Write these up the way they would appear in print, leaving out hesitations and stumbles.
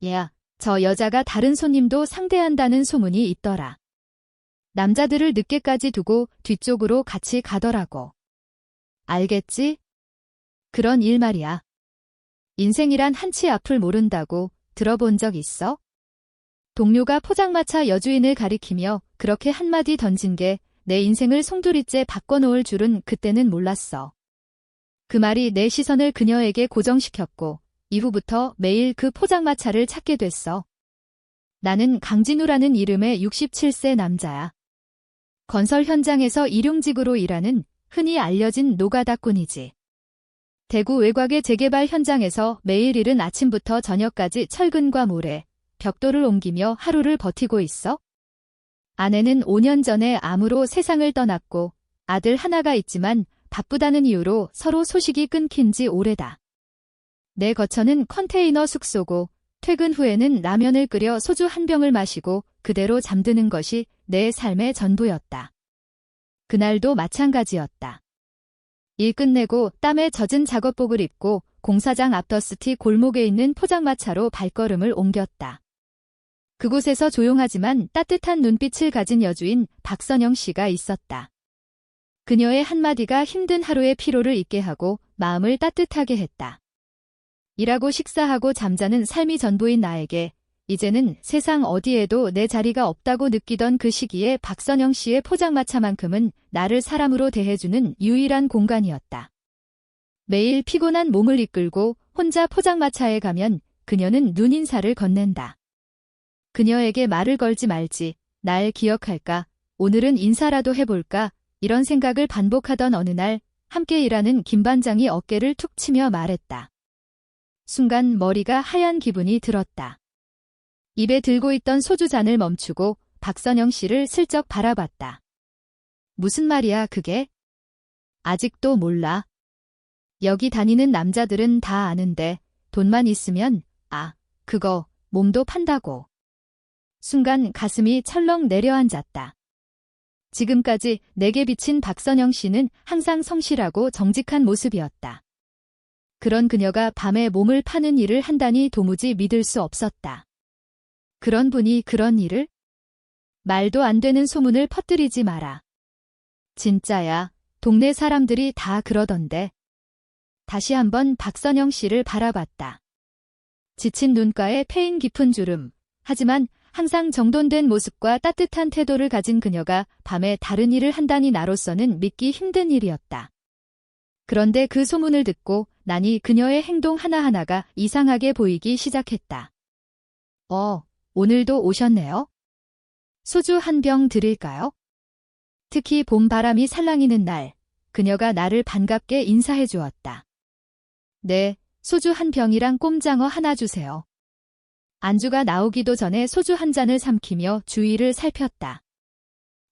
야, 저 여자가 다른 손님도 상대한다는 소문이 있더라. 남자들을 늦게까지 두고 뒤쪽으로 같이 가더라고. 알겠지? 그런 일 말이야. 인생이란 한치 앞을 모른다고 들어본 적 있어? 동료가 포장마차 여주인을 가리키며 그렇게 한마디 던진 게 내 인생을 송두리째 바꿔놓을 줄은 그때는 몰랐어. 그 말이 내 시선을 그녀에게 고정시켰고 이후부터 매일 그 포장마차를 찾게 됐어. 나는 강진우라는 이름의 67세 남자야. 건설 현장에서 일용직으로 일하는 흔히 알려진 노가다꾼이지. 대구 외곽의 재개발 현장에서 매일 이른 아침부터 저녁까지 철근과 모래, 벽돌을 옮기며 하루를 버티고 있어. 아내는 5년 전에 암으로 세상을 떠났고 아들 하나가 있지만 바쁘다는 이유로 서로 소식이 끊긴 지 오래다. 내 거처는 컨테이너 숙소고 퇴근 후에는 라면을 끓여 소주 한 병을 마시고 그대로 잠드는 것이 내 삶의 전부였다. 그날도 마찬가지였다. 일 끝내고 땀에 젖은 작업복을 입고 공사장 앞더스티 골목에 있는 포장마차로 발걸음을 옮겼다. 그곳에서 조용하지만 따뜻한 눈빛을 가진 여주인 박선영 씨가 있었다. 그녀의 한마디가 힘든 하루의 피로를 잊게 하고 마음을 따뜻하게 했다. 일하고 식사하고 잠자는 삶이 전부인 나에게 이제는 세상 어디에도 내 자리가 없다고 느끼던 그 시기에 박선영 씨의 포장마차만큼은 나를 사람으로 대해주는 유일한 공간이었다. 매일 피곤한 몸을 이끌고 혼자 포장마차에 가면 그녀는 눈인사를 건넨다. 그녀에게 말을 걸지 말지, 날 기억할까, 오늘은 인사라도 해볼까, 이런 생각을 반복하던 어느 날 함께 일하는 김 반장이 어깨를 툭 치며 말했다. 순간 머리가 하얀 기분이 들었다. 입에 들고 있던 소주잔을 멈추고 박선영 씨를 슬쩍 바라봤다. 무슨 말이야 그게? 아직도 몰라. 여기 다니는 남자들은 다 아는데 돈만 있으면 그거 몸도 판다고. 순간 가슴이 철렁 내려앉았다. 지금까지 내게 비친 박선영 씨는 항상 성실하고 정직한 모습이었다. 그런 그녀가 밤에 몸을 파는 일을 한다니 도무지 믿을 수 없었다. 그런 분이 그런 일을? 말도 안 되는 소문을 퍼뜨리지 마라. 진짜야. 동네 사람들이 다 그러던데. 다시 한번 박선영 씨를 바라봤다. 지친 눈가에 패인 깊은 주름. 하지만 항상 정돈된 모습과 따뜻한 태도를 가진 그녀가 밤에 다른 일을 한다니 나로서는 믿기 힘든 일이었다. 그런데 그 소문을 듣고 나니 그녀의 행동 하나하나가 이상하게 보이기 시작했다. 오늘도 오셨네요. 소주 한 병 드릴까요? 특히 봄 바람이 살랑이는 날, 그녀가 나를 반갑게 인사해 주었다. 네, 소주 한 병이랑 꼼장어 하나 주세요. 안주가 나오기도 전에 소주 한 잔을 삼키며 주위를 살폈다.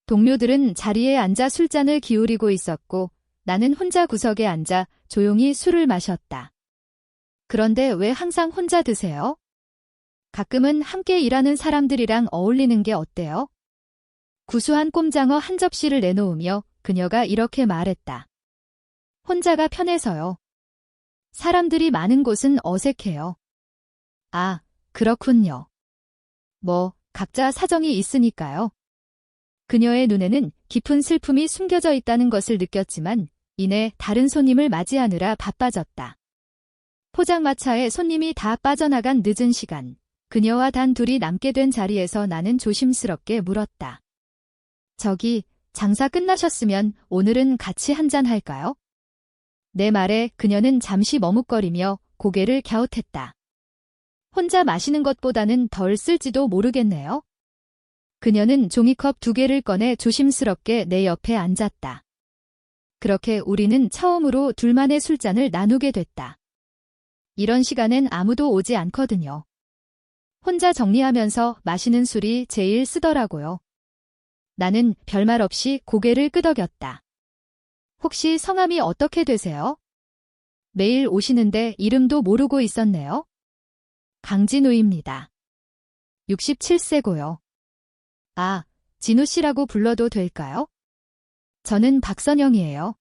동료들은 자리에 앉아 술잔을 기울이고 있었고 나는 혼자 구석에 앉아 조용히 술을 마셨다. 그런데 왜 항상 혼자 드세요? 가끔은 함께 일하는 사람들이랑 어울리는 게 어때요? 구수한 꼼장어 한 접시를 내놓으며 그녀가 이렇게 말했다. 혼자가 편해서요. 사람들이 많은 곳은 어색해요. 그렇군요. 각자 사정이 있으니까요. 그녀의 눈에는 깊은 슬픔이 숨겨져 있다는 것을 느꼈지만 이내 다른 손님을 맞이하느라 바빠졌다. 포장마차에 손님이 다 빠져나간 늦은 시간, 그녀와 단 둘이 남게 된 자리에서 나는 조심스럽게 물었다. 저기, 장사 끝나셨으면 오늘은 같이 한잔 할까요? 내 말에 그녀는 잠시 머뭇거리며 고개를 갸웃했다. 혼자 마시는 것보다는 덜 쓸지도 모르겠네요. 그녀는 종이컵 2개를 꺼내 조심스럽게 내 옆에 앉았다. 그렇게 우리는 처음으로 둘만의 술잔을 나누게 됐다. 이런 시간엔 아무도 오지 않거든요. 혼자 정리하면서 마시는 술이 제일 쓰더라고요. 나는 별말 없이 고개를 끄덕였다. 혹시 성함이 어떻게 되세요? 매일 오시는데 이름도 모르고 있었네요. 강진우입니다. 67세고요. 진우 씨라고 불러도 될까요? 저는 박선영이에요.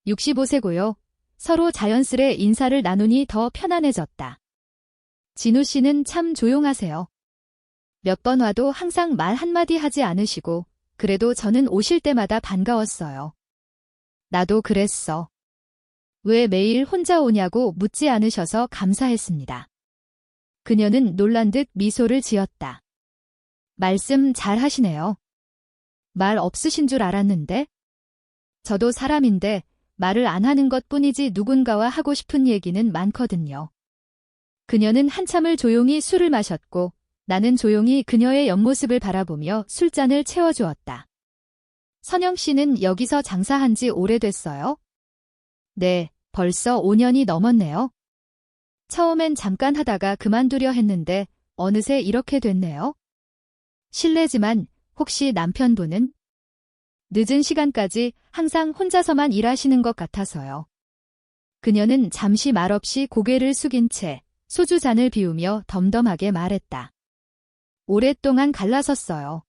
65세고요. 서로 자연스레 인사를 나누니 더 편안해졌다. 진우 씨는 참 조용하세요. 몇 번 와도 항상 말 한마디 하지 않으시고, 그래도 저는 오실 때마다 반가웠어요. 나도 그랬어. 왜 매일 혼자 오냐고 묻지 않으셔서 감사했습니다. 그녀는 놀란 듯 미소를 지었다. 말씀 잘 하시네요. 말 없으신 줄 알았는데? 저도 사람인데 말을 안 하는 것뿐이지 누군가와 하고 싶은 얘기는 많거든요. 그녀는 한참을 조용히 술을 마셨고 나는 조용히 그녀의 옆모습을 바라보며 술잔을 채워주었다. 선영 씨는 여기서 장사한 지 오래됐어요? 네, 벌써 5년이 넘었네요. 처음엔 잠깐 하다가 그만두려 했는데 어느새 이렇게 됐네요. 실례지만 혹시 남편분은? 늦은 시간까지 항상 혼자서만 일하시는 것 같아서요. 그녀는 잠시 말없이 고개를 숙인 채 소주 잔을 비우며 덤덤하게 말했다. 오랫동안 갈라섰어요.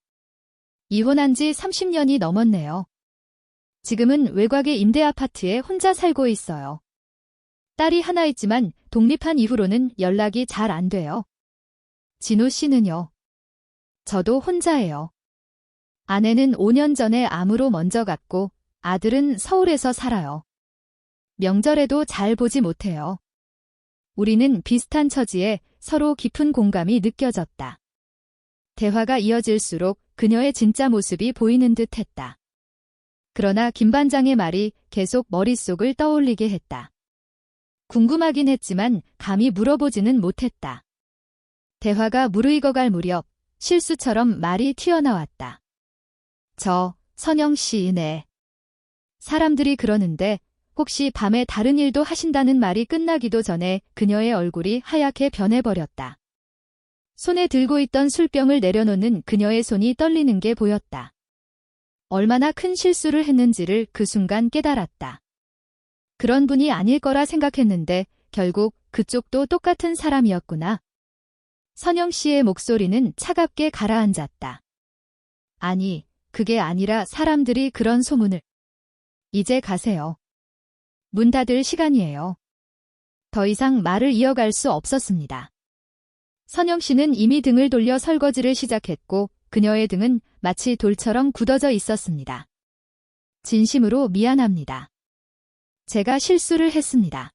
이혼한 지 30년이 넘었네요. 지금은 외곽의 임대 아파트에 혼자 살고 있어요. 딸이 하나 있지만 독립한 이후로는 연락이 잘 안 돼요. 진우 씨는요? 저도 혼자예요. 아내는 5년 전에 암으로 먼저 갔고 아들은 서울에서 살아요. 명절에도 잘 보지 못해요. 우리는 비슷한 처지에 서로 깊은 공감이 느껴졌다. 대화가 이어질수록 그녀의 진짜 모습이 보이는 듯 했다. 그러나 김 반장의 말이 계속 머릿속을 떠올리게 했다. 궁금하긴 했지만 감히 물어보지는 못했다. 대화가 무르익어갈 무렵 실수처럼 말이 튀어나왔다. 선영 씨네. 사람들이 그러는데 혹시 밤에 다른 일도 하신다는 말이 끝나기도 전에 그녀의 얼굴이 하얗게 변해버렸다. 손에 들고 있던 술병을 내려놓는 그녀의 손이 떨리는 게 보였다. 얼마나 큰 실수를 했는지를 그 순간 깨달았다. 그런 분이 아닐 거라 생각했는데 결국 그쪽도 똑같은 사람이었구나. 선영 씨의 목소리는 차갑게 가라앉았다. 아니, 그게 아니라 사람들이 그런 소문을. 이제 가세요. 문 닫을 시간이에요. 더 이상 말을 이어갈 수 없었습니다. 선영 씨는 이미 등을 돌려 설거지를 시작했고 그녀의 등은 마치 돌처럼 굳어져 있었습니다. 진심으로 미안합니다. 제가 실수를 했습니다.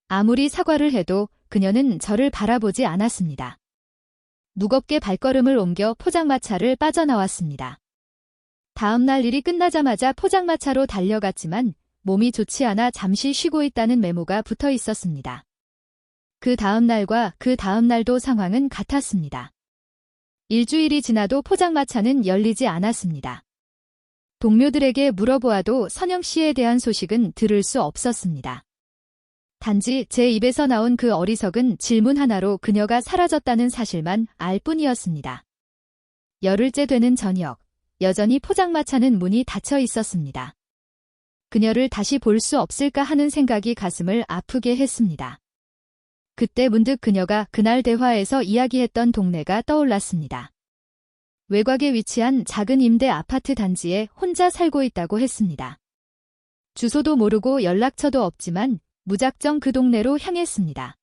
아무리 사과를 해도 그녀는 저를 바라보지 않았습니다. 무겁게 발걸음을 옮겨 포장마차를 빠져나왔습니다. 다음 날 일이 끝나자마자 포장마차로 달려갔지만 몸이 좋지 않아 잠시 쉬고 있다는 메모가 붙어 있었습니다. 그 다음 날과 그 다음 날도 상황은 같았습니다. 일주일이 지나도 포장마차는 열리지 않았습니다. 동료들에게 물어보아도 선영 씨에 대한 소식은 들을 수 없었습니다. 단지 제 입에서 나온 그 어리석은 질문 하나로 그녀가 사라졌다는 사실만 알 뿐이었습니다. 열흘째 되는 저녁, 여전히 포장마차는 문이 닫혀 있었습니다. 그녀를 다시 볼 수 없을까 하는 생각이 가슴을 아프게 했습니다. 그때 문득 그녀가 그날 대화에서 이야기했던 동네가 떠올랐습니다. 외곽에 위치한 작은 임대 아파트 단지에 혼자 살고 있다고 했습니다. 주소도 모르고 연락처도 없지만 무작정 그 동네로 향했습니다.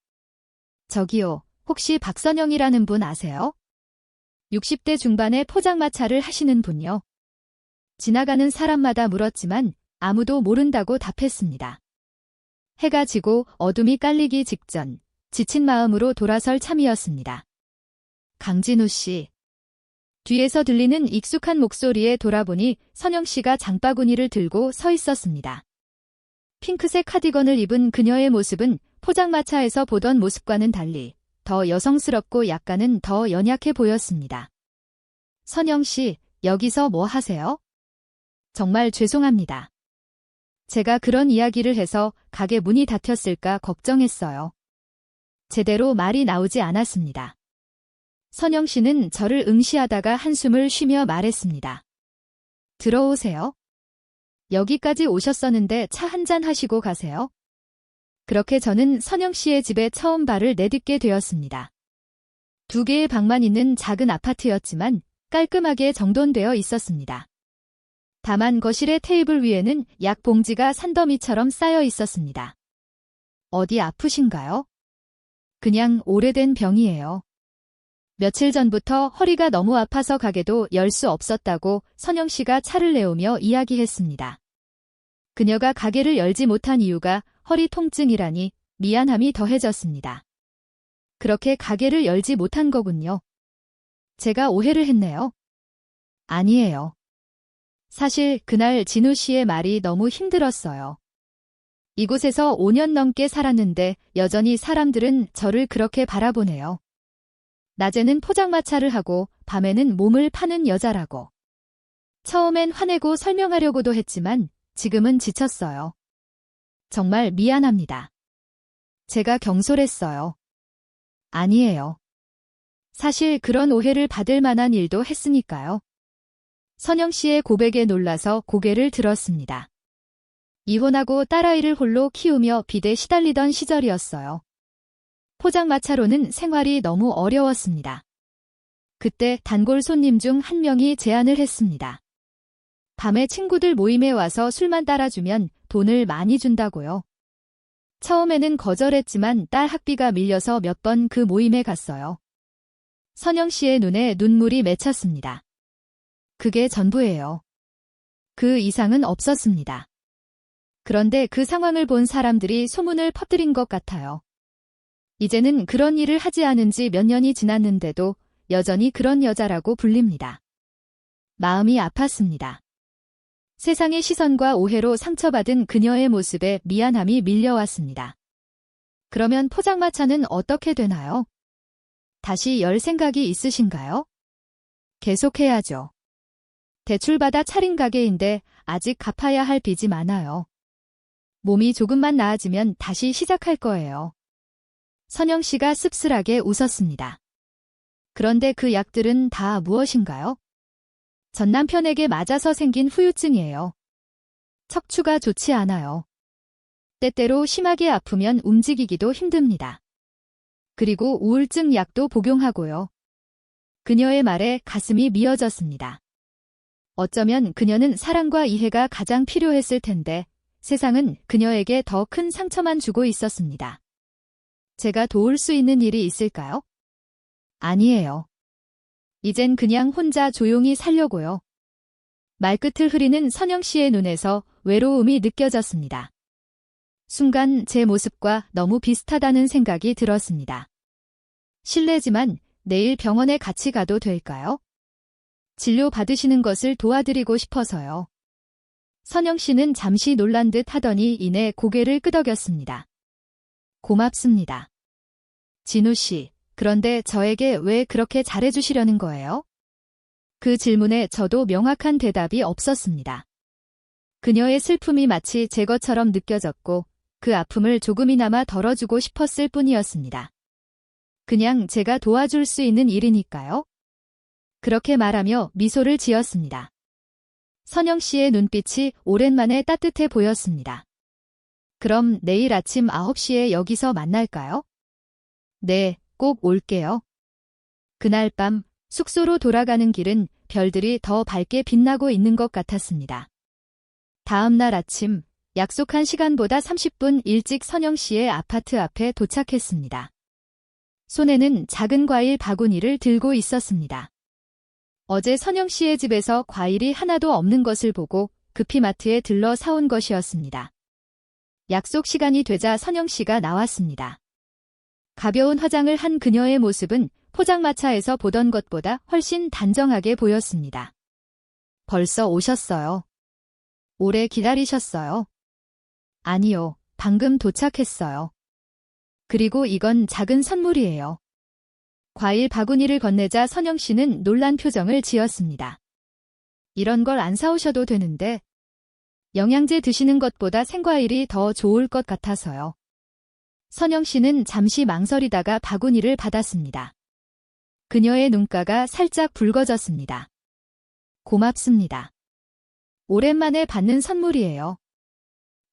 저기요, 혹시 박선영이라는 분 아세요? 60대 중반의 포장마차를 하시는 분요. 지나가는 사람마다 물었지만 아무도 모른다고 답했습니다. 해가 지고 어둠이 깔리기 직전 지친 마음으로 돌아설 참이었습니다. 강진우 씨. 뒤에서 들리는 익숙한 목소리에 돌아보니 선영 씨가 장바구니를 들고 서 있었습니다. 핑크색 카디건을 입은 그녀의 모습은 포장마차에서 보던 모습과는 달리 더 여성스럽고 약간은 더 연약해 보였습니다. 선영 씨, 여기서 뭐 하세요? 정말 죄송합니다. 제가 그런 이야기를 해서 가게 문이 닫혔을까 걱정했어요. 제대로 말이 나오지 않았습니다. 선영 씨는 저를 응시하다가 한숨을 쉬며 말했습니다. 들어오세요. 여기까지 오셨었는데 차 한잔 하시고 가세요. 그렇게 저는 선영 씨의 집에 처음 발을 내딛게 되었습니다. 2개의 방만 있는 작은 아파트였지만 깔끔하게 정돈되어 있었습니다. 다만 거실의 테이블 위에는 약 봉지가 산더미처럼 쌓여 있었습니다. 어디 아프신가요? 그냥 오래된 병이에요. 며칠 전부터 허리가 너무 아파서 가게도 열 수 없었다고 선영 씨가 차를 내오며 이야기했습니다. 그녀가 가게를 열지 못한 이유가 허리 통증이라니 미안함이 더해졌습니다. 그렇게 가게를 열지 못한 거군요. 제가 오해를 했네요. 아니에요. 사실 그날 진우 씨의 말이 너무 힘들었어요. 이곳에서 5년 넘게 살았는데 여전히 사람들은 저를 그렇게 바라보네요. 낮에는 포장마차를 하고 밤에는 몸을 파는 여자라고. 처음엔 화내고 설명하려고도 했지만 지금은 지쳤어요. 정말 미안합니다. 제가 경솔했어요. 아니에요. 사실 그런 오해를 받을 만한 일도 했으니까요. 선영 씨의 고백에 놀라서 고개를 들었습니다. 이혼하고 딸아이를 홀로 키우며 빚에 시달리던 시절이었어요. 포장마차로는 생활이 너무 어려웠습니다. 그때 단골 손님 중 한 명이 제안을 했습니다. 밤에 친구들 모임에 와서 술만 따라주면 돈을 많이 준다고요. 처음에는 거절했지만 딸 학비가 밀려서 몇 번 그 모임에 갔어요. 선영 씨의 눈에 눈물이 맺혔습니다. 그게 전부예요. 그 이상은 없었습니다. 그런데 그 상황을 본 사람들이 소문을 퍼뜨린 것 같아요. 이제는 그런 일을 하지 않은 지 몇 년이 지났는데도 여전히 그런 여자라고 불립니다. 마음이 아팠습니다. 세상의 시선과 오해로 상처받은 그녀의 모습에 미안함이 밀려왔습니다. 그러면 포장마차는 어떻게 되나요? 다시 열 생각이 있으신가요? 계속해야죠. 대출받아 차린 가게인데 아직 갚아야 할 빚이 많아요. 몸이 조금만 나아지면 다시 시작할 거예요. 선영 씨가 씁쓸하게 웃었습니다. 그런데 그 약들은 다 무엇인가요? 전 남편에게 맞아서 생긴 후유증이에요. 척추가 좋지 않아요. 때때로 심하게 아프면 움직이기도 힘듭니다. 그리고 우울증 약도 복용하고요. 그녀의 말에 가슴이 미어졌습니다. 어쩌면 그녀는 사랑과 이해가 가장 필요했을 텐데 세상은 그녀에게 더 큰 상처만 주고 있었습니다. 제가 도울 수 있는 일이 있을까요? 아니에요. 이젠 그냥 혼자 조용히 살려고요. 말끝을 흐리는 선영 씨의 눈에서 외로움이 느껴졌습니다. 순간 제 모습과 너무 비슷하다는 생각이 들었습니다. 실례지만 내일 병원에 같이 가도 될까요? 진료 받으시는 것을 도와드리고 싶어서요. 선영 씨는 잠시 놀란 듯 하더니 이내 고개를 끄덕였습니다. 고맙습니다. 진우 씨, 그런데 저에게 왜 그렇게 잘해주시려는 거예요? 그 질문에 저도 명확한 대답이 없었습니다. 그녀의 슬픔이 마치 제 것처럼 느껴졌고 그 아픔을 조금이나마 덜어주고 싶었을 뿐이었습니다. 그냥 제가 도와줄 수 있는 일이니까요. 그렇게 말하며 미소를 지었습니다. 선영 씨의 눈빛이 오랜만에 따뜻해 보였습니다. 그럼 내일 아침 9시에 여기서 만날까요? 네, 꼭 올게요. 그날 밤 숙소로 돌아가는 길은 별들이 더 밝게 빛나고 있는 것 같았습니다. 다음 날 아침 약속한 시간보다 30분 일찍 선영 씨의 아파트 앞에 도착했습니다. 손에는 작은 과일 바구니를 들고 있었습니다. 어제 선영 씨의 집에서 과일이 하나도 없는 것을 보고 급히 마트에 들러 사온 것이었습니다. 약속 시간이 되자 선영 씨가 나왔습니다. 가벼운 화장을 한 그녀의 모습은 포장마차에서 보던 것보다 훨씬 단정하게 보였습니다. 벌써 오셨어요. 오래 기다리셨어요. 아니요, 방금 도착했어요. 그리고 이건 작은 선물이에요. 과일 바구니를 건네자 선영 씨는 놀란 표정을 지었습니다. 이런 걸 안 사오셔도 되는데 영양제 드시는 것보다 생과일이 더 좋을 것 같아서요. 선영 씨는 잠시 망설이다가 바구니를 받았습니다. 그녀의 눈가가 살짝 붉어졌습니다. 고맙습니다. 오랜만에 받는 선물이에요.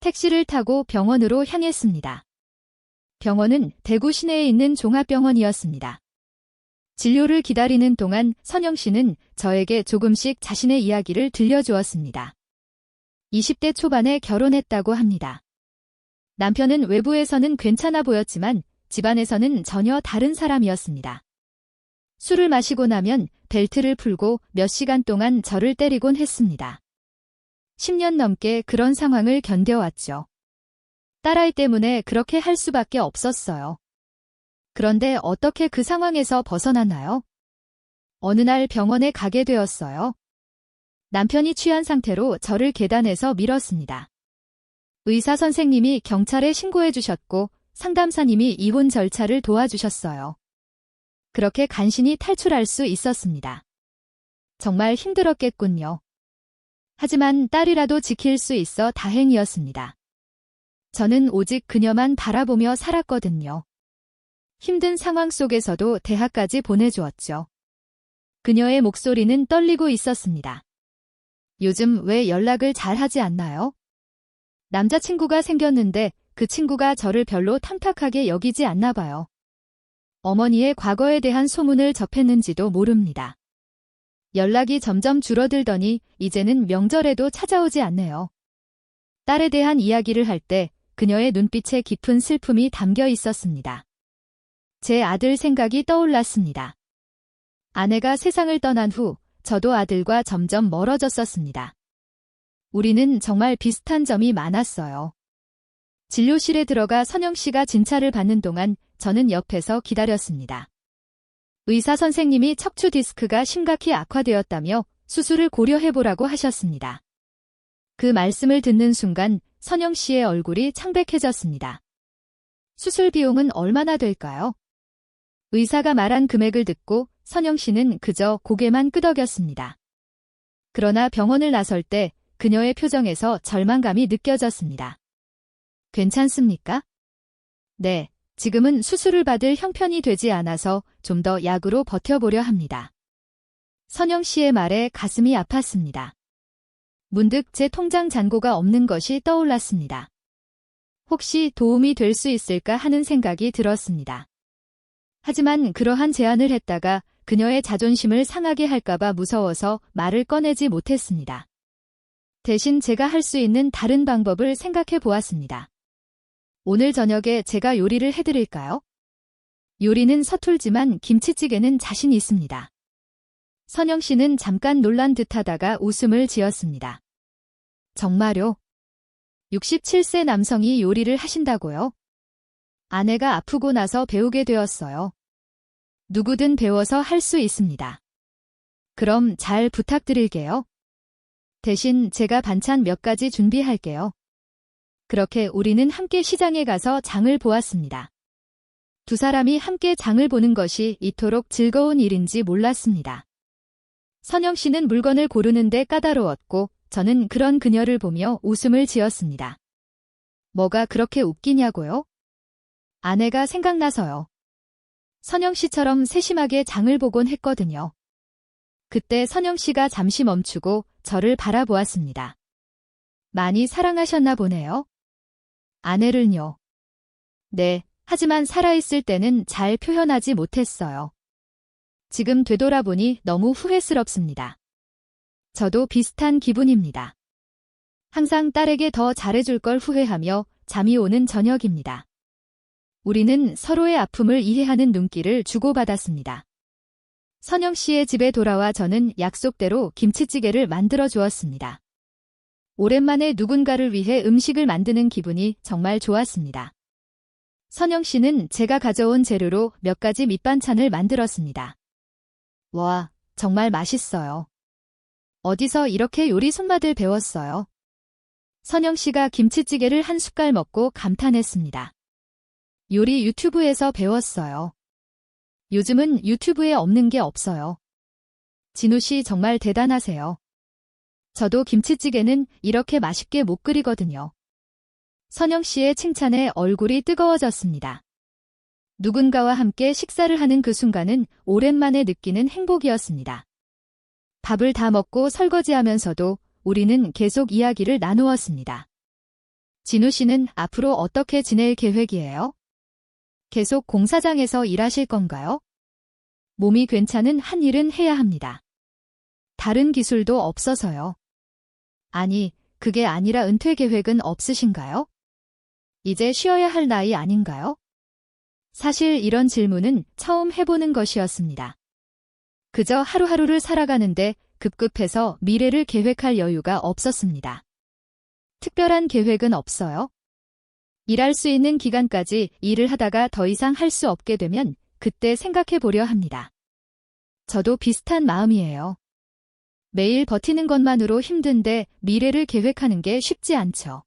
택시를 타고 병원으로 향했습니다. 병원은 대구 시내에 있는 종합병원이었습니다. 진료를 기다리는 동안 선영 씨는 저에게 조금씩 자신의 이야기를 들려주었습니다. 20대 초반에 결혼했다고 합니다. 남편은 외부에서는 괜찮아 보였지만 집안에서는 전혀 다른 사람이었습니다. 술을 마시고 나면 벨트를 풀고 몇 시간 동안 저를 때리곤 했습니다. 10년 넘게 그런 상황을 견뎌왔죠. 딸아이 때문에 그렇게 할 수밖에 없었어요. 그런데 어떻게 그 상황에서 벗어났나요? 어느 날 병원에 가게 되었어요. 남편이 취한 상태로 저를 계단에서 밀었습니다. 의사 선생님이 경찰에 신고해 주셨고 상담사님이 이혼 절차를 도와주셨어요. 그렇게 간신히 탈출할 수 있었습니다. 정말 힘들었겠군요. 하지만 딸이라도 지킬 수 있어 다행이었습니다. 저는 오직 그녀만 바라보며 살았거든요. 힘든 상황 속에서도 대학까지 보내주었죠. 그녀의 목소리는 떨리고 있었습니다. 요즘 왜 연락을 잘 하지 않나요? 남자친구가 생겼는데 그 친구가 저를 별로 탐탁하게 여기지 않나 봐요. 어머니의 과거에 대한 소문을 접했는지도 모릅니다. 연락이 점점 줄어들더니 이제는 명절에도 찾아오지 않네요. 딸에 대한 이야기를 할 때 그녀의 눈빛에 깊은 슬픔이 담겨 있었습니다. 제 아들 생각이 떠올랐습니다. 아내가 세상을 떠난 후 저도 아들과 점점 멀어졌었습니다. 우리는 정말 비슷한 점이 많았어요. 진료실에 들어가 선영 씨가 진찰을 받는 동안 저는 옆에서 기다렸습니다. 의사 선생님이 척추 디스크가 심각히 악화되었다며 수술을 고려해보라고 하셨습니다. 그 말씀을 듣는 순간 선영 씨의 얼굴이 창백해졌습니다. 수술 비용은 얼마나 될까요? 의사가 말한 금액을 듣고 선영 씨는 그저 고개만 끄덕였습니다. 그러나 병원을 나설 때 그녀의 표정에서 절망감이 느껴졌습니다. 괜찮습니까? 네, 지금은 수술을 받을 형편이 되지 않아서 좀 더 약으로 버텨보려 합니다. 선영 씨의 말에 가슴이 아팠습니다. 문득 제 통장 잔고가 없는 것이 떠올랐습니다. 혹시 도움이 될 수 있을까 하는 생각이 들었습니다. 하지만 그러한 제안을 했다가 그녀의 자존심을 상하게 할까봐 무서워서 말을 꺼내지 못했습니다. 대신 제가 할 수 있는 다른 방법을 생각해 보았습니다. 오늘 저녁에 제가 요리를 해드릴까요? 요리는 서툴지만 김치찌개는 자신 있습니다. 선영 씨는 잠깐 놀란 듯하다가 웃음을 지었습니다. 정말요? 67세 남성이 요리를 하신다고요? 아내가 아프고 나서 배우게 되었어요. 누구든 배워서 할 수 있습니다. 그럼 잘 부탁드릴게요. 대신 제가 반찬 몇 가지 준비할게요. 그렇게 우리는 함께 시장에 가서 장을 보았습니다. 두 사람이 함께 장을 보는 것이 이토록 즐거운 일인지 몰랐습니다. 선영 씨는 물건을 고르는데 까다로웠고 저는 그런 그녀를 보며 웃음을 지었습니다. 뭐가 그렇게 웃기냐고요? 아내가 생각나서요. 선영 씨처럼 세심하게 장을 보곤 했거든요. 그때 선영 씨가 잠시 멈추고 저를 바라보았습니다. 많이 사랑하셨나 보네요. 아내를요. 네, 하지만 살아있을 때는 잘 표현하지 못했어요. 지금 되돌아보니 너무 후회스럽습니다. 저도 비슷한 기분입니다. 항상 딸에게 더 잘해줄 걸 후회하며 잠이 오는 저녁입니다. 우리는 서로의 아픔을 이해하는 눈길을 주고받았습니다. 선영 씨의 집에 돌아와 저는 약속대로 김치찌개를 만들어 주었습니다. 오랜만에 누군가를 위해 음식을 만드는 기분이 정말 좋았습니다. 선영 씨는 제가 가져온 재료로 몇 가지 밑반찬을 만들었습니다. 와, 정말 맛있어요. 어디서 이렇게 요리 손맛을 배웠어요? 선영 씨가 김치찌개를 한 숟갈 먹고 감탄했습니다. 요리 유튜브에서 배웠어요. 요즘은 유튜브에 없는 게 없어요. 진우 씨 정말 대단하세요. 저도 김치찌개는 이렇게 맛있게 못 끓이거든요. 선영 씨의 칭찬에 얼굴이 뜨거워졌습니다. 누군가와 함께 식사를 하는 그 순간은 오랜만에 느끼는 행복이었습니다. 밥을 다 먹고 설거지하면서도 우리는 계속 이야기를 나누었습니다. 진우 씨는 앞으로 어떻게 지낼 계획이에요? 계속 공사장에서 일하실 건가요? 몸이 괜찮은 한 일은 해야 합니다. 다른 기술도 없어서요. 아니, 그게 아니라 은퇴 계획은 없으신가요? 이제 쉬어야 할 나이 아닌가요? 사실 이런 질문은 처음 해보는 것이었습니다. 그저 하루하루를 살아가는데 급급해서 미래를 계획할 여유가 없었습니다. 특별한 계획은 없어요? 일할 수 있는 기간까지 일을 하다가 더 이상 할 수 없게 되면 그때 생각해 보려 합니다. 저도 비슷한 마음이에요. 매일 버티는 것만으로 힘든데 미래를 계획하는 게 쉽지 않죠.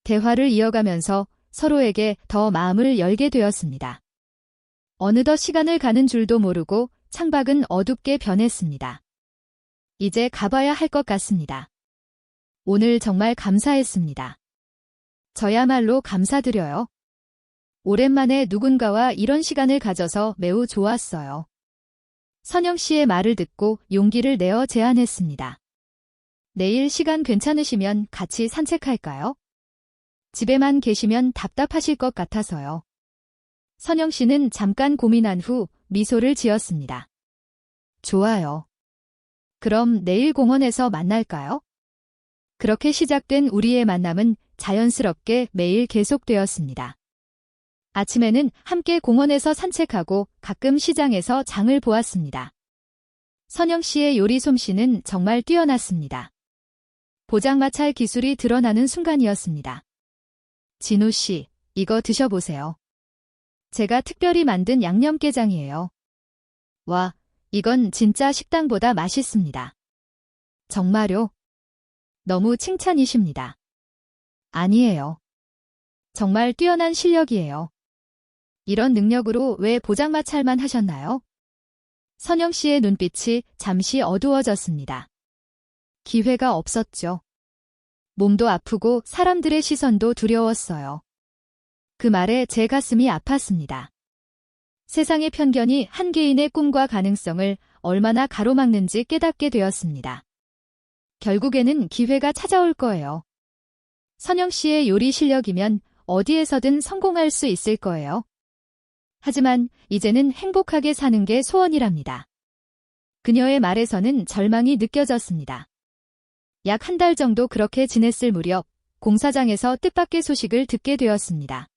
대화를 이어가면서 서로에게 더 마음을 열게 되었습니다. 어느덧 시간을 가는 줄도 모르고 창밖은 어둡게 변했습니다. 이제 가봐야 할 것 같습니다. 오늘 정말 감사했습니다. 저야말로 감사드려요. 오랜만에 누군가와 이런 시간을 가져서 매우 좋았어요. 선영 씨의 말을 듣고 용기를 내어 제안했습니다. 내일 시간 괜찮으시면 같이 산책할까요? 집에만 계시면 답답하실 것 같아서요. 선영 씨는 잠깐 고민한 후 미소를 지었습니다. 좋아요. 그럼 내일 공원에서 만날까요? 그렇게 시작된 우리의 만남은 자연스럽게 매일 계속되었습니다. 아침에는 함께 공원에서 산책하고 가끔 시장에서 장을 보았습니다. 선영 씨의 요리 솜씨는 정말 뛰어났습니다. 보장마찰 기술이 드러나는 순간이었습니다. 진우 씨, 이거 드셔보세요. 제가 특별히 만든 양념게장이에요. 와, 이건 진짜 식당보다 맛있습니다. 정말요? 너무 칭찬이십니다. 아니에요. 정말 뛰어난 실력이에요. 이런 능력으로 왜 보장마찰만 하셨나요? 선영 씨의 눈빛이 잠시 어두워졌습니다. 기회가 없었죠. 몸도 아프고 사람들의 시선도 두려웠어요. 그 말에 제 가슴이 아팠습니다. 세상의 편견이 한 개인의 꿈과 가능성을 얼마나 가로막는지 깨닫게 되었습니다. 결국에는 기회가 찾아올 거예요. 선영 씨의 요리 실력이면 어디에서든 성공할 수 있을 거예요. 하지만 이제는 행복하게 사는 게 소원이랍니다. 그녀의 말에서는 절망이 느껴졌습니다. 약 한 달 정도 그렇게 지냈을 무렵 공사장에서 뜻밖의 소식을 듣게 되었습니다.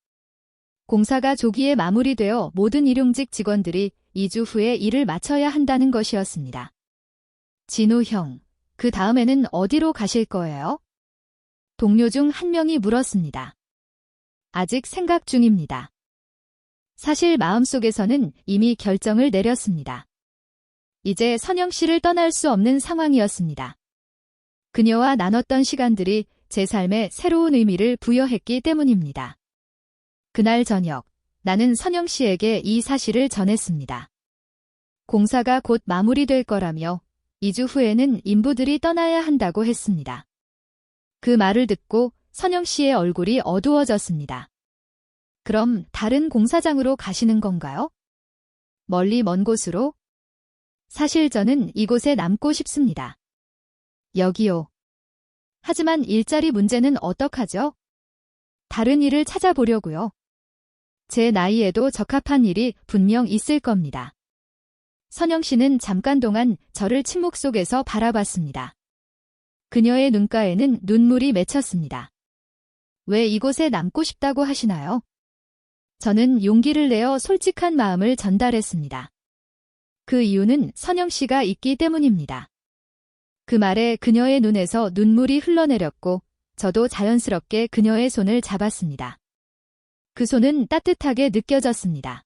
공사가 조기에 마무리되어 모든 일용직 직원들이 2주 후에 일을 마쳐야 한다는 것이었습니다. 진우 형, 그 다음에는 어디로 가실 거예요? 동료 중 한 명이 물었습니다. 아직 생각 중입니다. 사실 마음속에서는 이미 결정을 내렸습니다. 이제 선영 씨를 떠날 수 없는 상황이었습니다. 그녀와 나눴던 시간들이 제 삶에 새로운 의미를 부여했기 때문입니다. 그날 저녁, 나는 선영 씨에게 이 사실을 전했습니다. 공사가 곧 마무리될 거라며 2주 후에는 인부들이 떠나야 한다고 했습니다. 그 말을 듣고 선영 씨의 얼굴이 어두워졌습니다. 그럼 다른 공사장으로 가시는 건가요? 멀리 먼 곳으로? 사실 저는 이곳에 남고 싶습니다. 여기요. 하지만 일자리 문제는 어떡하죠? 다른 일을 찾아보려고요. 제 나이에도 적합한 일이 분명 있을 겁니다. 선영 씨는 잠깐 동안 저를 침묵 속에서 바라봤습니다. 그녀의 눈가에는 눈물이 맺혔습니다. 왜 이곳에 남고 싶다고 하시나요? 저는 용기를 내어 솔직한 마음을 전달했습니다. 그 이유는 선영 씨가 있기 때문입니다. 그 말에 그녀의 눈에서 눈물이 흘러내렸고 저도 자연스럽게 그녀의 손을 잡았습니다. 그 손은 따뜻하게 느껴졌습니다.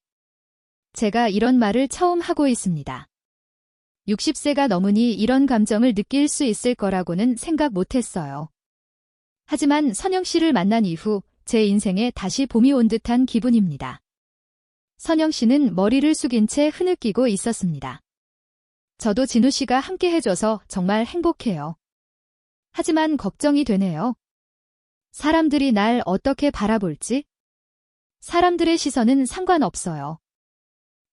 제가 이런 말을 처음 하고 있습니다. 60세가 넘으니 이런 감정을 느낄 수 있을 거라고는 생각 못했어요. 하지만 선영 씨를 만난 이후 제 인생에 다시 봄이 온 듯한 기분입니다. 선영 씨는 머리를 숙인 채 흐느끼고 있었습니다. 저도 진우 씨가 함께 해줘서 정말 행복해요. 하지만 걱정이 되네요. 사람들이 날 어떻게 바라볼지? 사람들의 시선은 상관없어요.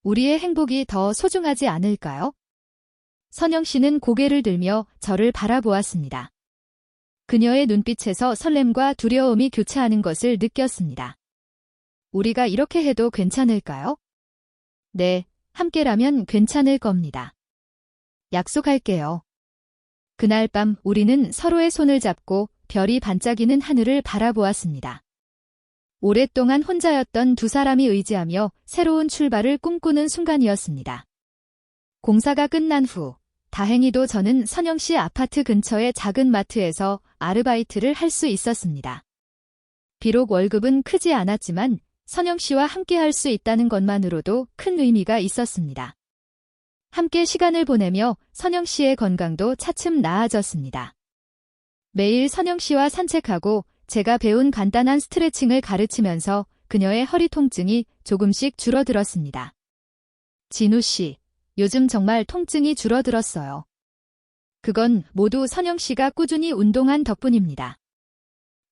우리의 행복이 더 소중하지 않을까요? 선영 씨는 고개를 들며 저를 바라보았습니다. 그녀의 눈빛에서 설렘과 두려움이 교차하는 것을 느꼈습니다. 우리가 이렇게 해도 괜찮을까요? 네, 함께라면 괜찮을 겁니다. 약속할게요. 그날 밤 우리는 서로의 손을 잡고 별이 반짝이는 하늘을 바라보았습니다. 오랫동안 혼자였던 두 사람이 의지하며 새로운 출발을 꿈꾸는 순간이었습니다. 공사가 끝난 후 다행히도 저는 선영 씨 아파트 근처의 작은 마트에서 아르바이트를 할 수 있었습니다. 비록 월급은 크지 않았지만 선영 씨와 함께 할 수 있다는 것만으로도 큰 의미가 있었습니다. 함께 시간을 보내며 선영 씨의 건강도 차츰 나아졌습니다. 매일 선영 씨와 산책하고 제가 배운 간단한 스트레칭을 가르치면서 그녀의 허리 통증이 조금씩 줄어들었습니다. 진우 씨, 요즘 정말 통증이 줄어들었어요. 그건 모두 선영 씨가 꾸준히 운동한 덕분입니다.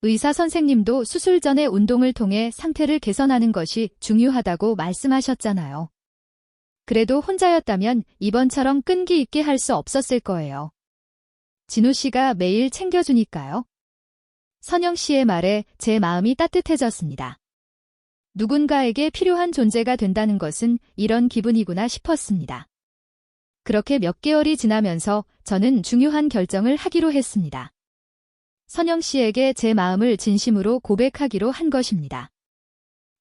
의사 선생님도 수술 전에 운동을 통해 상태를 개선하는 것이 중요하다고 말씀하셨잖아요. 그래도 혼자였다면 이번처럼 끈기 있게 할 수 없었을 거예요. 진우 씨가 매일 챙겨주니까요. 선영 씨의 말에 제 마음이 따뜻해졌습니다. 누군가에게 필요한 존재가 된다는 것은 이런 기분이구나 싶었습니다. 그렇게 몇 개월이 지나면서 저는 중요한 결정을 하기로 했습니다. 선영 씨에게 제 마음을 진심으로 고백하기로 한 것입니다.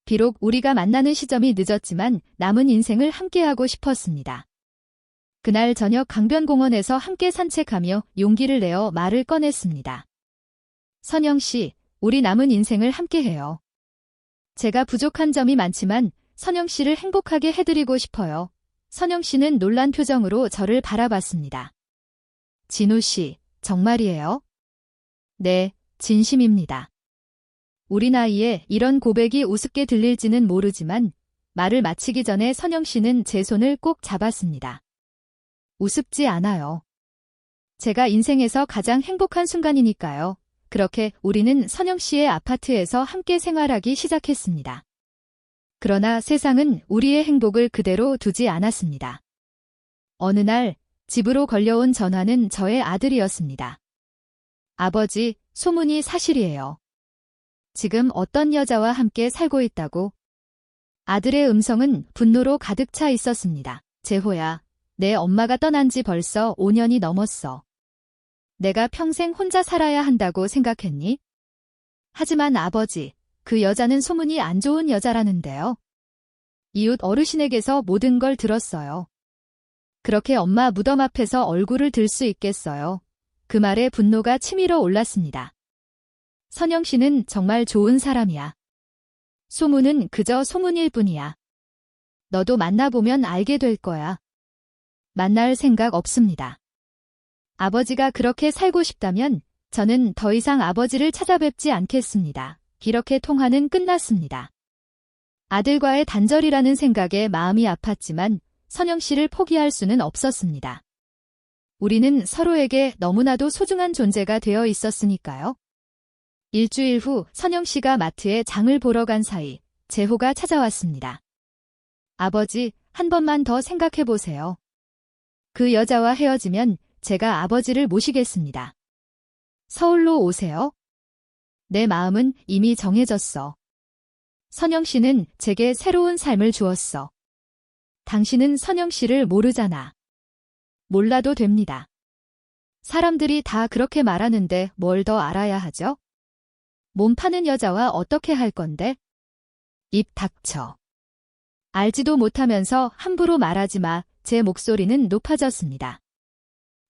비록 우리가 만나는 시점이 늦었지만 남은 인생을 함께하고 싶었습니다. 그날 저녁 강변공원에서 함께 산책하며 용기를 내어 말을 꺼냈습니다. 선영 씨, 우리 남은 인생을 함께해요. 제가 부족한 점이 많지만 선영 씨를 행복하게 해드리고 싶어요. 선영 씨는 놀란 표정으로 저를 바라봤습니다. 진우 씨, 정말이에요? 네, 진심입니다. 우리 나이에 이런 고백이 우습게 들릴지는 모르지만 말을 마치기 전에 선영 씨는 제 손을 꼭 잡았습니다. 우습지 않아요. 제가 인생에서 가장 행복한 순간이니까요. 그렇게 우리는 선영 씨의 아파트에서 함께 생활하기 시작했습니다. 그러나 세상은 우리의 행복을 그대로 두지 않았습니다. 어느 날 집으로 걸려온 전화는 저의 아들이었습니다. 아버지, 소문이 사실이에요. 지금 어떤 여자와 함께 살고 있다고? 아들의 음성은 분노로 가득 차 있었습니다. 재호야, 내 엄마가 떠난 지 벌써 5년이 넘었어. 내가 평생 혼자 살아야 한다고 생각했니? 하지만 아버지, 그 여자는 소문이 안 좋은 여자라는데요. 이웃 어르신에게서 모든 걸 들었어요. 그렇게 엄마 무덤 앞에서 얼굴을 들 수 있겠어요. 그 말에 분노가 치밀어 올랐습니다. 선영 씨는 정말 좋은 사람이야. 소문은 그저 소문일 뿐이야. 너도 만나보면 알게 될 거야. 만날 생각 없습니다. 아버지가 그렇게 살고 싶다면 저는 더 이상 아버지를 찾아뵙지 않겠습니다. 이렇게 통화는 끝났습니다. 아들과의 단절이라는 생각에 마음이 아팠지만 선영 씨를 포기할 수는 없었습니다. 우리는 서로에게 너무나도 소중한 존재가 되어 있었으니까요. 일주일 후 선영 씨가 마트에 장을 보러 간 사이 재호가 찾아왔습니다. 아버지, 한 번만 더 생각해 보세요. 그 여자와 헤어지면 제가 아버지를 모시겠습니다. 서울로 오세요. 내 마음은 이미 정해졌어. 선영 씨는 제게 새로운 삶을 주었어. 당신은 선영 씨를 모르잖아. 몰라도 됩니다. 사람들이 다 그렇게 말하는데 뭘 더 알아야 하죠? 몸 파는 여자와 어떻게 할 건데? 입 닥쳐. 알지도 못하면서 함부로 말하지 마. 제 목소리는 높아졌습니다.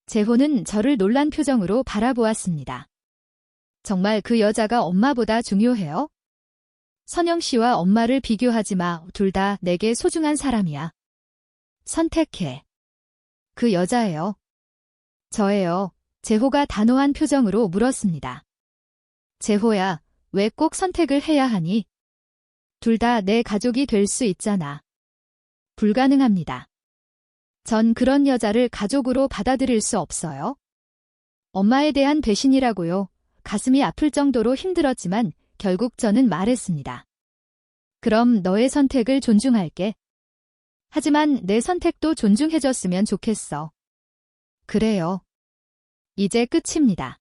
재호는 저를 놀란 표정으로 바라보았습니다. 정말 그 여자가 엄마보다 중요해요? 선영 씨와 엄마를 비교하지 마. 둘 다 내게 소중한 사람이야. 선택해. 그 여자예요. 저예요. 재호가 단호한 표정으로 물었습니다. 재호야, 왜 꼭 선택을 해야 하니? 둘 다 내 가족이 될 수 있잖아. 불가능합니다. 전 그런 여자를 가족으로 받아들일 수 없어요. 엄마에 대한 배신이라고요. 가슴이 아플 정도로 힘들었지만 결국 저는 말했습니다. 그럼 너의 선택을 존중할게. 하지만 내 선택도 존중해줬으면 좋겠어. 그래요. 이제 끝입니다.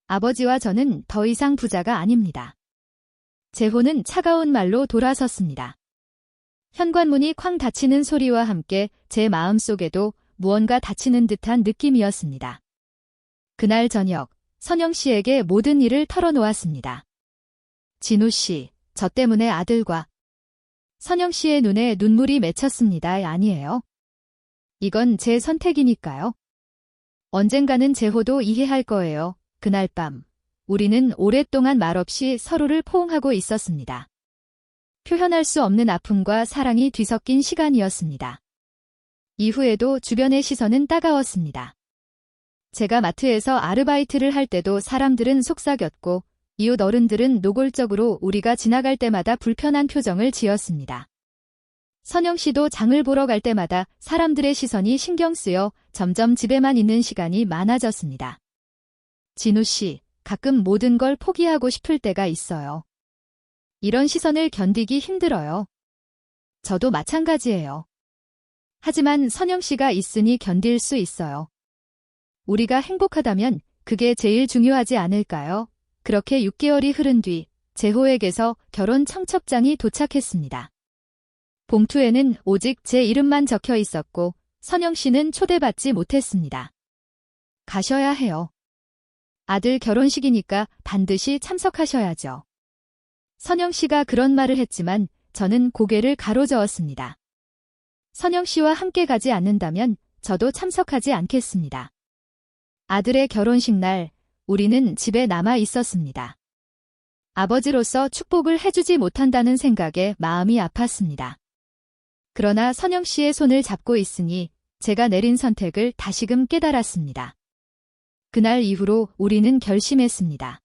아버지와 저는 더 이상 부자가 아닙니다. 재호는 차가운 말로 돌아섰습니다. 현관문이 쾅 닫히는 소리와 함께 제 마음속에도 무언가 닫히는 듯한 느낌이었습니다. 그날 저녁, 선영 씨에게 모든 일을 털어놓았습니다. 진우 씨, 저 때문에 아들과 선영 씨의 눈에 눈물이 맺혔습니다. 아니에요. 이건 제 선택이니까요. 언젠가는 재호도 이해할 거예요. 그날 밤, 우리는 오랫동안 말없이 서로를 포옹하고 있었습니다. 표현할 수 없는 아픔과 사랑이 뒤섞인 시간이었습니다. 이후에도 주변의 시선은 따가웠습니다. 제가 마트에서 아르바이트를 할 때도 사람들은 속삭였고 이웃 어른들은 노골적으로 우리가 지나갈 때마다 불편한 표정을 지었습니다. 선영 씨도 장을 보러 갈 때마다 사람들의 시선이 신경 쓰여 점점 집에만 있는 시간이 많아졌습니다. 진우 씨, 가끔 모든 걸 포기하고 싶을 때가 있어요. 이런 시선을 견디기 힘들어요. 저도 마찬가지예요. 하지만 선영 씨가 있으니 견딜 수 있어요. 우리가 행복하다면 그게 제일 중요하지 않을까요? 그렇게 6개월이 흐른 뒤 재호에게서 결혼 청첩장이 도착했습니다. 봉투에는 오직 제 이름만 적혀 있었고 선영 씨는 초대받지 못했습니다. 가셔야 해요. 아들 결혼식이니까 반드시 참석하셔야죠. 선영 씨가 그런 말을 했지만 저는 고개를 가로저었습니다. 선영 씨와 함께 가지 않는다면 저도 참석하지 않겠습니다. 아들의 결혼식 날 우리는 집에 남아 있었습니다. 아버지로서 축복을 해주지 못한다는 생각에 마음이 아팠습니다. 그러나 선영 씨의 손을 잡고 있으니 제가 내린 선택을 다시금 깨달았습니다. 그날 이후로 우리는 결심했습니다.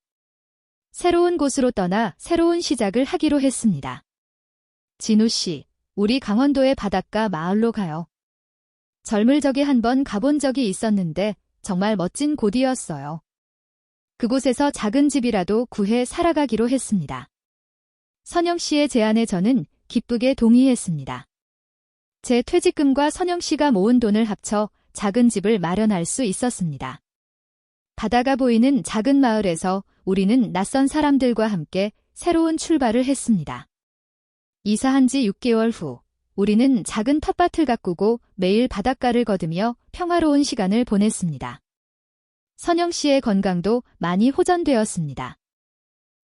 새로운 곳으로 떠나 새로운 시작을 하기로 했습니다. 진우 씨, 우리 강원도의 바닷가 마을로 가요. 젊을 적에 한번 가본 적이 있었는데 정말 멋진 곳이었어요. 그곳에서 작은 집이라도 구해 살아가기로 했습니다. 선영 씨의 제안에 저는 기쁘게 동의했습니다. 제 퇴직금과 선영 씨가 모은 돈을 합쳐 작은 집을 마련할 수 있었습니다. 바다가 보이는 작은 마을에서 우리는 낯선 사람들과 함께 새로운 출발을 했습니다. 이사한 지 6개월 후 우리는 작은 텃밭을 가꾸고 매일 바닷가를 걷으며 평화로운 시간을 보냈습니다. 선영 씨의 건강도 많이 호전되었습니다.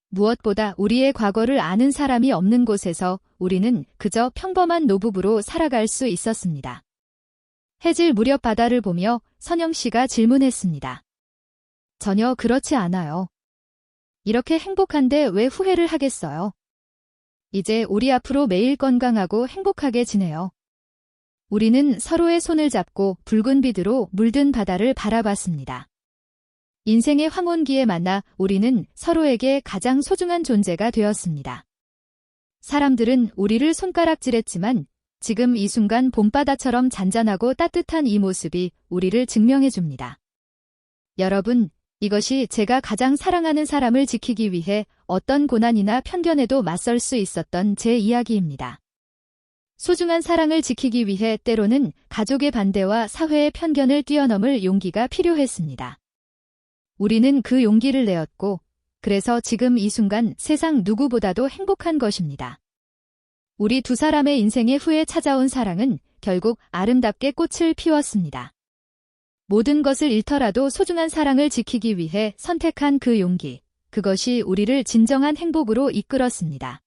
무엇보다 우리의 과거를 아는 사람이 없는 곳에서 우리는 그저 평범한 노부부로 살아갈 수 있었습니다. 해질 무렵 바다를 보며 선영 씨가 질문했습니다. 전혀 그렇지 않아요. 이렇게 행복한데 왜 후회를 하겠어요? 이제 우리 앞으로 매일 건강하고 행복하게 지내요. 우리는 서로의 손을 잡고 붉은 빛으로 물든 바다를 바라봤습니다. 인생의 황혼기에 만나 우리는 서로에게 가장 소중한 존재가 되었습니다. 사람들은 우리를 손가락질했지만 지금 이 순간 봄바다처럼 잔잔하고 따뜻한 이 모습이 우리를 증명해줍니다. 여러분, 이것이 제가 가장 사랑하는 사람을 지키기 위해 어떤 고난이나 편견에도 맞설 수 있었던 제 이야기입니다. 소중한 사랑을 지키기 위해 때로는 가족의 반대와 사회의 편견을 뛰어넘을 용기가 필요했습니다. 우리는 그 용기를 내었고, 그래서 지금 이 순간 세상 누구보다도 행복한 것입니다. 우리 두 사람의 인생의 후에 찾아온 사랑은 결국 아름답게 꽃을 피웠습니다. 모든 것을 잃더라도 소중한 사랑을 지키기 위해 선택한 그 용기, 그것이 우리를 진정한 행복으로 이끌었습니다.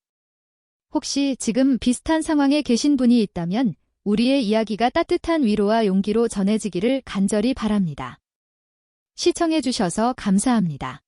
혹시 지금 비슷한 상황에 계신 분이 있다면 우리의 이야기가 따뜻한 위로와 용기로 전해지기를 간절히 바랍니다. 시청해주셔서 감사합니다.